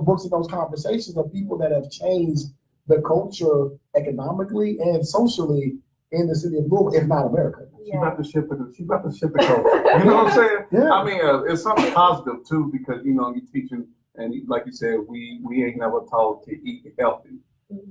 books and those conversations of people that have changed the culture economically and socially in the city of Louisville, if not America. She about to ship it. She about to ship it over. You know what I'm saying? Yeah. I mean, it's something positive too because you know you're teaching, and like you said, we ain't never taught to eat healthy.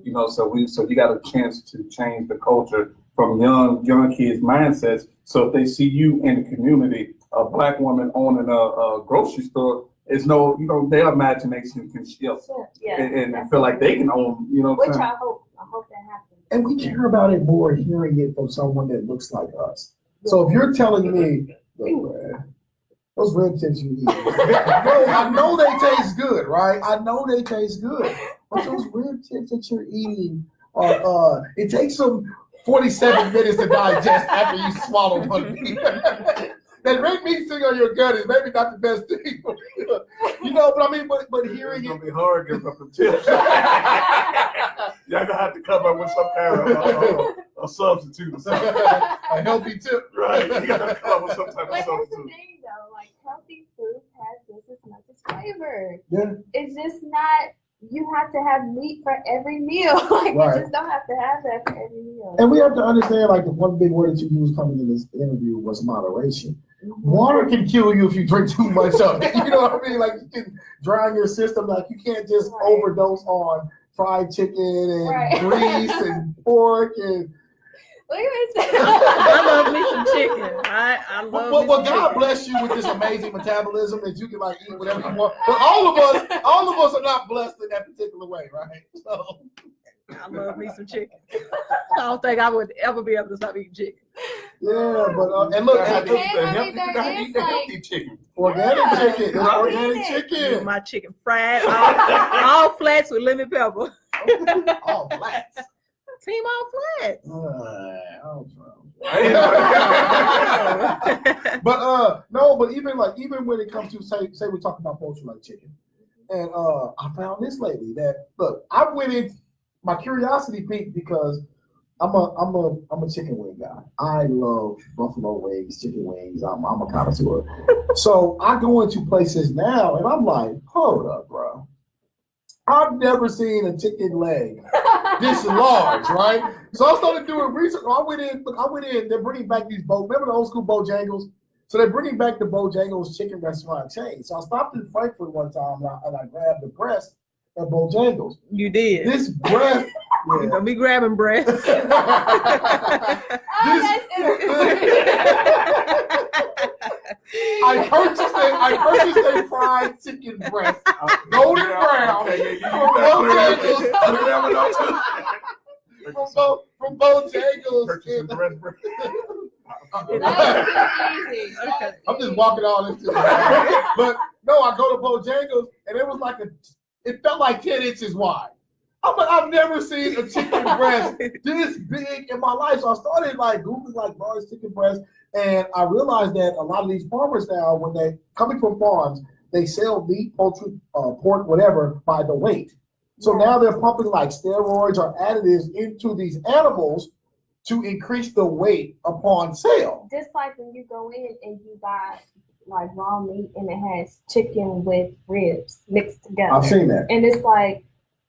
You know, so you got a chance to change the culture from young kids' mindsets. So if they see you in the community, a Black woman owning a grocery store, it's no, you know, their imagination can shift and feel like they can own. You know, what I'm saying? I hope that happens. And we care about it more hearing it from someone that looks like us. So if you're telling me, look, man, those rib tips you eat, I know they taste good, right? I know they taste good. But those rib tips that you're eating are, it takes them 47 minutes to digest after you swallow one piece. That red meat thing on your gut is maybe not the best thing. You know, but I mean, but hearing it's it. gonna be hard giving up the tips. Y'all gonna have to come up with some kind of a substitute or something. A healthy tip. Right. You gotta come up with some type of But here's the substitute. thing, though, like healthy food has just as much as flavor. Yeah. It's just not. You have to have meat for every meal. Like Right. you just don't have to have that for every meal. And we have to understand, like, the one big word that you used coming in this interview was moderation. Water can kill you if you drink too much of it. You know what I mean? Like, you can drown your system. Like, you can't just overdose on fried chicken and grease and pork and. Look at this. I love me some chicken. I love me Well, some God chicken. bless you with this amazing metabolism that you can like eat whatever you want. But all of us are not blessed in that particular way, right? So I love me some chicken. I don't think I would ever be able to stop eating chicken. yeah, but and look, You Okay, I mean, gotta there eat is, the like- healthy chicken. organic chicken. It's I organic mean it. chicken. My chicken fried, all flats with lemon pepper. All flats. Team all flats. Oh, but no, but even when it comes to say we talk about poultry like chicken, and I found this lady that look, I went in my curiosity peaked because I'm a chicken wing guy. I love buffalo wings, chicken wings. I'm a connoisseur. So I go into places now and I'm like, hold up, bro. I've never seen a chicken leg this large, right? So I started doing research. I went in. They're bringing back these remember the old school Bojangles? So they're bringing back the Bojangles chicken restaurant chain. So I stopped in Frankfurt one time and I grabbed the breast at Bojangles. You did. This breast, You gonna be grabbing breasts. I purchased a fried chicken breast, golden brown, from Bojangles. Purchasing breast bread. Okay. I'm just walking all into it. But no, I go to Bojangles and it was like it felt like 10 inches wide. I'm like, I've never seen a chicken breast this big in my life. So I started like Googling like large chicken breast, and I realized that a lot of these farmers now, when they coming from farms, they sell meat, poultry, pork, whatever by the weight. So now they're pumping like steroids or additives into these animals to increase the weight upon sale. Just like when you go in and you buy like raw meat and it has chicken with ribs mixed together. I've seen that. And it's like,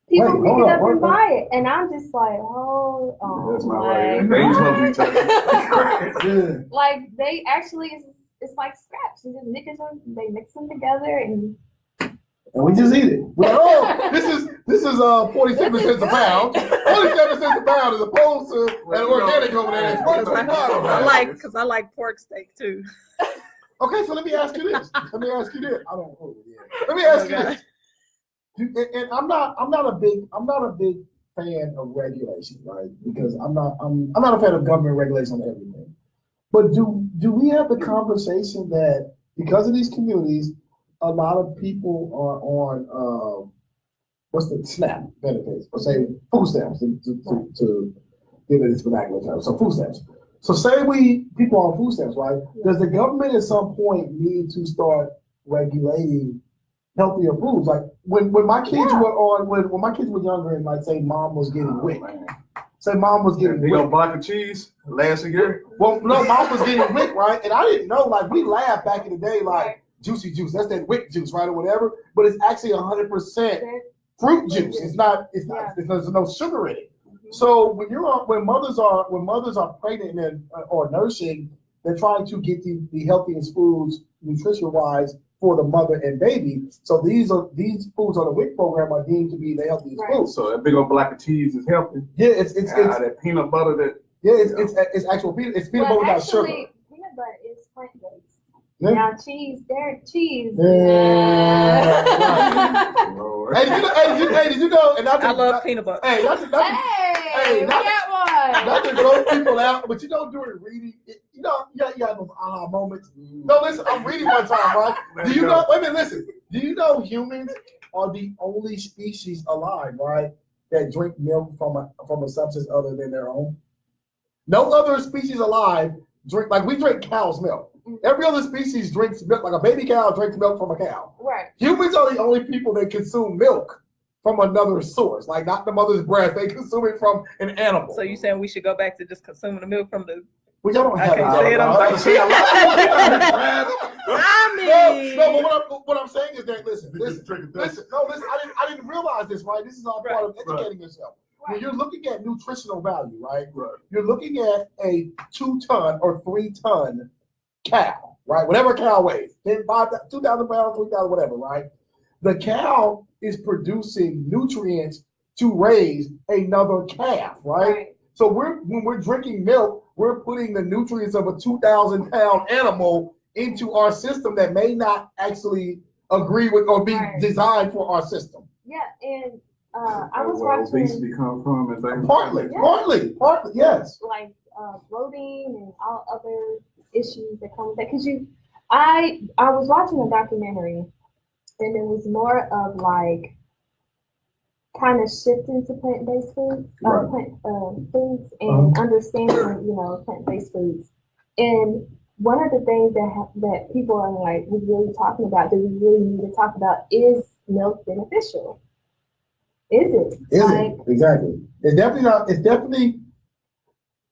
People Wait, pick hold it up, up and what? buy it, and I'm just like, oh, That's not my right. They ain't supposed to be God. touching. Yeah. Like they actually, it's like scraps. You just they mix them together, and And we just eat it. We're like, oh, this is 47 This is cents a good. pound. 47 cents a pound as opposed to an organic over there. It's Well, $20 a pound. I like pork steak too. Okay, so let me ask you this. I don't know. Let me ask you this. And I'm not a big fan of regulation, right? Because I'm not a fan of government regulation on everything. But do we have the conversation that because of these communities, a lot of people are on what's the SNAP benefits, or say food stamps to give it its vernacular term. So food stamps. So say people on food stamps, right? Does the government at some point need to start regulating healthier foods? Like when my kids when my kids were younger and like say mom was getting WIC. Say mom was getting They gonna WIC. block of cheese last year. Well, no, mom was getting WIC, right? And I didn't know, like we laughed back in the day, like juicy juice, that's that WIC juice, right? Or whatever. But it's actually 100% fruit juice. There's no sugar in it. So when mothers are pregnant and or nursing, they're trying to get the healthiest foods nutrition wise for the mother and baby. So these foods on the WIC program are deemed to be the healthiest foods. So that big old block of cheese is healthy. Yeah, it's that peanut butter that. Yeah, it's actual peanut. It's peanut butter without sugar. Peanut butter is plant based. Yeah. Now cheese. Yeah. Hey, did you know? And I love peanut butter. Hey, not we got one. not to grow people out, but during reading, you got those aha moments. No, listen, I'm reading one time, right? Do you know? Wait a minute, listen. Do you know humans are the only species alive, right, that drink milk from a substance other than their own? No other species alive we drink cow's milk. Every other species drinks milk, like a baby cow drinks milk from a cow. Right. Humans are the only people that consume milk from another source, like not the mother's breast. They consume it from an animal. So you saying we should go back to just consuming the milk from the? Well, y'all don't have I can't say it. No, but what I'm saying is that listen. No, listen. I didn't realize this. Right, this is all part of educating yourself. When you're looking at nutritional value, right? You're looking at a 2-ton or 3-ton cow, right? Whatever a cow weighs, 2,000 pounds, 3,000, whatever, right? The cow is producing nutrients to raise another calf, right? So when we're drinking milk, we're putting the nutrients of a 2,000-pound animal into our system that may not actually agree with or be designed for our system. Yeah, and I was watching. Obesity come from and things. Partly, yes. Like bloating and all other issues that come with that. Because I was watching a documentary, and it was more of like kind of shifting to plant-based foods, foods, and understanding, plant-based foods. And one of the things that people are like really talking about, that we really need to talk about, is milk beneficial? Is it? Exactly. It's definitely not.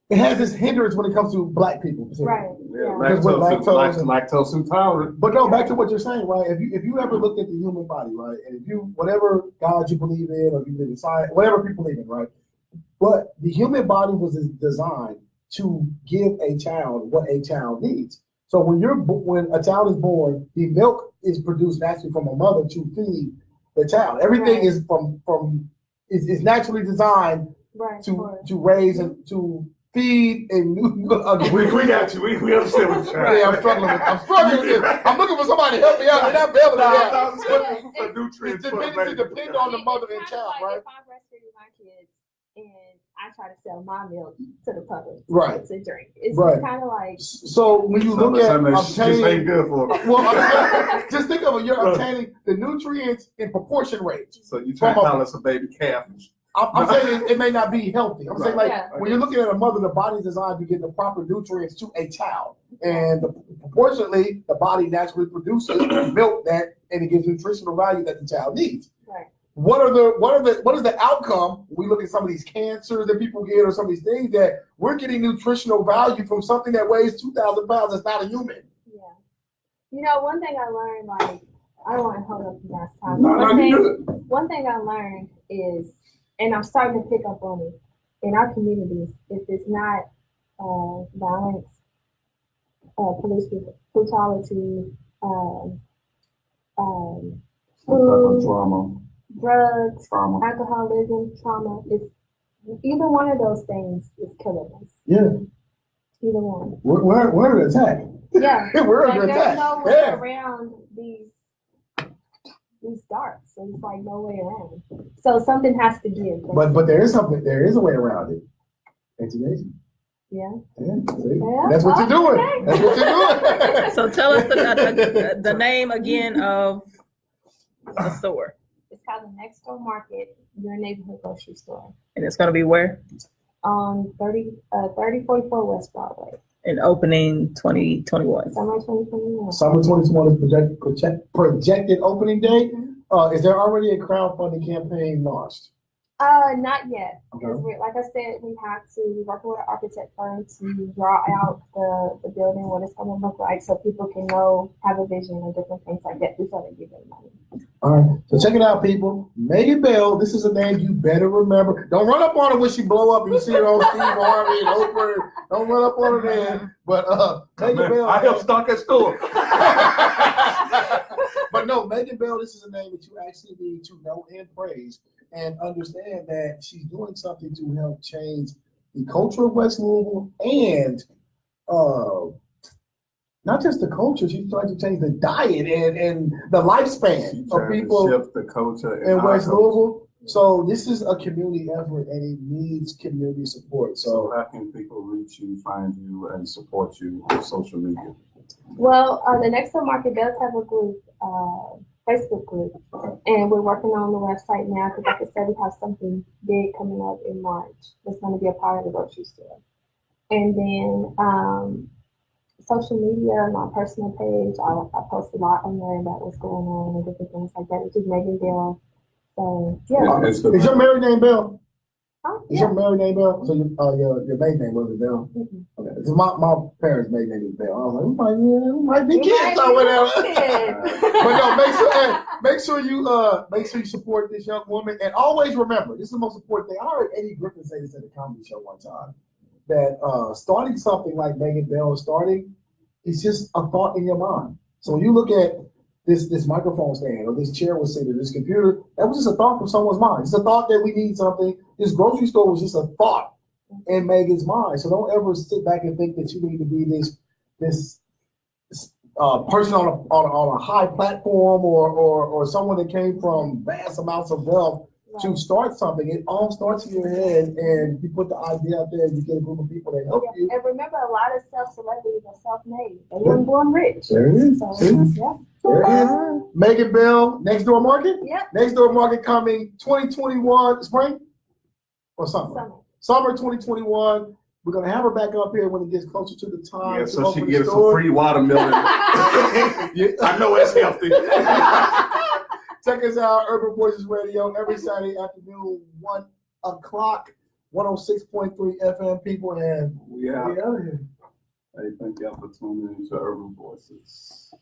It has this hindrance when it comes to Black people. Right. Yeah. Lactose intolerant. But no, back to what you're saying, right? If you ever looked at the human body, right, and if you, whatever God you believe in, or you believe in science, whatever people believe in, right, but the human body was designed to give a child what a child needs. So when a child is born, the milk is produced naturally from a mother to feed the child. Everything is is naturally designed to raise and to feed and we got you. We understand what you're trying. Yeah, I'm struggling with this. I'm looking for somebody to help me out. And I'm able to for nutrients. It depends on the mother and child, right? If I'm breastfeeding my kids and I try to sell my milk to the public, to drink, it's kind of like. So when you look at obtaining, ain't good for them. Well, just think of it. You're obtaining the nutrients in proportion rates. So you try to tell us a baby calf. I'm saying it may not be healthy. I'm saying when you're looking at a mother, the body's designed to get the proper nutrients to a child, and proportionately, the body naturally produces milk and it gives nutritional value that the child needs. Right. What is the outcome? We look at some of these cancers that people get, or some of these things that we're getting nutritional value from something that weighs 2,000 pounds. That's not a human. Yeah. One thing I learned, like, I don't want to hold up the last time. One thing I learned is, and I'm starting to pick up on it in our communities. If it's not violence, police brutality, Some type of food, drama, drugs, trauma. alcoholism, trauma, it's either one of those things is killing us. Yeah. Either one. We're under attack. Yeah. We're Like under there's attack. no way Yeah. around these darts. There's like no way around. So something has to give. But there is a way around it. Education. Yeah. Yeah, see? Yeah. That's what you're doing. Okay. That's what you're doing. So tell us the name again of the store. It's called the Next Door Market, your neighborhood grocery store. And it's going to be where? On 3044 West Broadway. In opening 2021. Summer 2021. Summer 2021 is projected opening date. Is there already a crowdfunding campaign launched? Not yet. Because like I said, we have to work with an architect firm to draw out the building, what it's going to look like, so people can know, have a vision, and different things like that before they give them money. All right, so check it out, people. Megan Bell, this is a name you better remember. Don't run up on her when she blow up and you see her on Steve Harvey and Oprah. Don't run up on her then. But Megan Bell. I help stock at store. But no, Megan Bell, this is a name that you actually need to know and praise and understand that she's doing something to help change the culture of West Louisville and not just the culture, she's trying to change the diet and the lifespan of people shift the culture in West Louisville. So this is a community effort and it needs community support. So how can people reach you, find you, and support you on social media? Well, the Next Door Market does have a group, Facebook group, and we're working on the website now because, like I said, we have something big coming up in March that's going to be a part of the grocery store. And then social media, my personal page, I post a lot on there about what's going on and different things like that. It's just Megan Bell. So yeah. Is your married name Bell? Is Yeah. your married name Bell? So your maiden name wasn't Bell? Mm-mm. Okay. So my parents' maiden name is Bell. I was like, we might be kids or whatever. But no, make sure you support this young woman, and always remember, this is the most important thing. I heard Eddie Griffin say this at a comedy show one time, that starting something like Megan Bell is starting, it's just a thought in your mind. So when you look at this microphone stand or this chair was sitting, this computer, that was just a thought from someone's mind. It's a thought that we need something. This grocery store was just a thought in Megan's mind. So don't ever sit back and think that you need to be this person on a high platform or someone that came from vast amounts of wealth to start something. It all starts in your head, and you put the idea out there, and you get a group of people that help you. And remember, a lot of celebrities are self-made. They weren't born rich. There it is. So, See? yeah. There it is. Megan Bell, Next Door Market. Yep. Next Door Market coming 2021 spring or summer. Summer 2021. We're gonna have her back up here when it gets closer to the time. Yeah, so she gets some free watermelon. I know it's healthy. Check us out, Urban Voices Radio, every Saturday afternoon, 1 o'clock, 106.3 FM, people, and Yeah. we out here. Hey, thank y'all for tuning in to Urban Voices.